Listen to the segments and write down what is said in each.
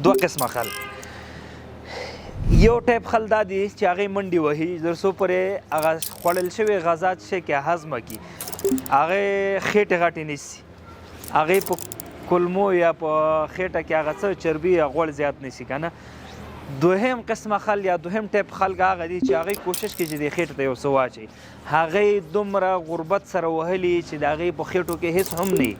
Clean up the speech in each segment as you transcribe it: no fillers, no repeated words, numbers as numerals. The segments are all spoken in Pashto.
دوه قسمه خل. یو ټایپ خل دا دی چې هغې منډې وهي تر څو پورې هغه خوړل شوې غذا چې شی کې هضمه کړي، هغې خېټې غټې نیسي، هغې په کلمو یا په خېټه کې هغه څه چربي یا غوړ زیات نیسي که نه. دوهم قسمه خل یا دوهم ټایپ خلک هغه دي چې هغې کوشش کوي چې دې خېټې ته یو څه واچوي، هغې دومره غربت سره وهلي چې د هغې په خېټو کې هېڅ هم نه وي.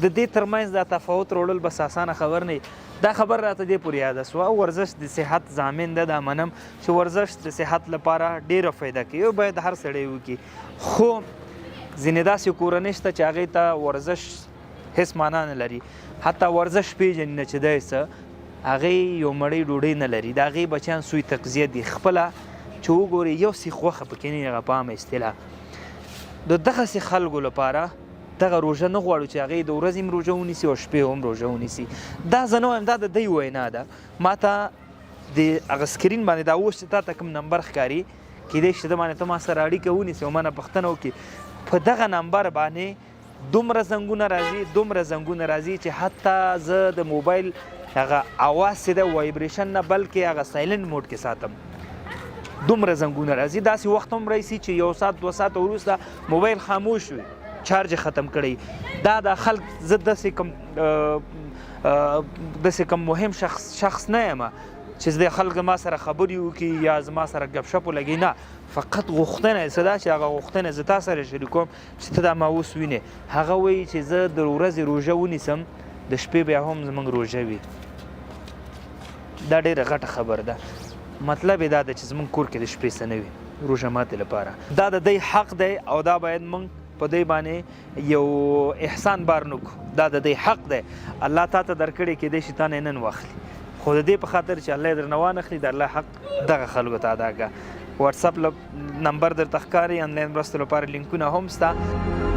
د دې ترمنځ دا تفاوت راوړل بس اسانه خبر نه. دا خبر راته دې پورې یاده سوه ورزش د صحت ضامن ده. دا منم چې ورزش د صحت لپاره ډېره فایده کوي او باید هر سړی وکړي، خو ځینې داسې کورنۍ شته چې هغې ته ورزش هېڅ معنا نه لري، حتی ورزش پېژني نه چې دی څه، هغې یو مړۍ ډوډۍ نه لري، د هغې بچیان سوی تغذیه دي، خپله چې وګورې یو سیخ غوښه پکې نه وي، هغه په عامه اصطلاح. د دغسې خلکو لپاره دغه روژه نه غواړو چې هغې د ورځې هم روژه ونیسي او شپې هم روژه ونیسي. دا زه نه وایم، دا د دوی وینا ده. ما ته د هغه سکرین باندې دا اوس چې تا ته کوم نمبر ښکاري، کیدای شي د باندې ته ما سره اړیکه ونیسي او ما نه پوښتنه وکړي. په دغه نمبر باندې دومره زنګونه راځي چې حتی زه د موبایل هغه اواز چې ده وایبریشن نه بلکې هغه سایلنټ موډ کې ساتم. دومره زنګونه راځي. داسې وخت هم راشي چې 1 ساعت 2 ساعته وروسته موبایل خاموش وي، چارج ختم کړی. دا د خلک زه داسې کم مهم شخص نه یم چې د خلک ما سره خبرې وکړي یا زما سره ګپ شپ ولګي، نه، فقط غوښتنه یې څه ده چې هغه غوښتنه زه تا سره شریکوم چې ته دا ما اوس وینې. هغه وایي چې زه د ورځې روژه ونیسم، د شپې بیا هم زموږ روژه وي. دا ډېره غټه خبر ده. مطلب یې دا ده چې زموږ کور کې د شپې څه نه وي روژه ماتې لپاره. دا د دی حق دی او دا باید موږ په دی باندې یو احسان بار نه کړو. دا د دی حق دی. الله تا ته درکړی کیدای شي تا نه نن واخلي، خو د دې په خاطر چې الله یې درنه وانخلي، د الله حق دغه خلکو ته ادا کړه. واتساپ نمبر درته ښکاري، آنلاین مرستو لپاره لینکونه هم شته.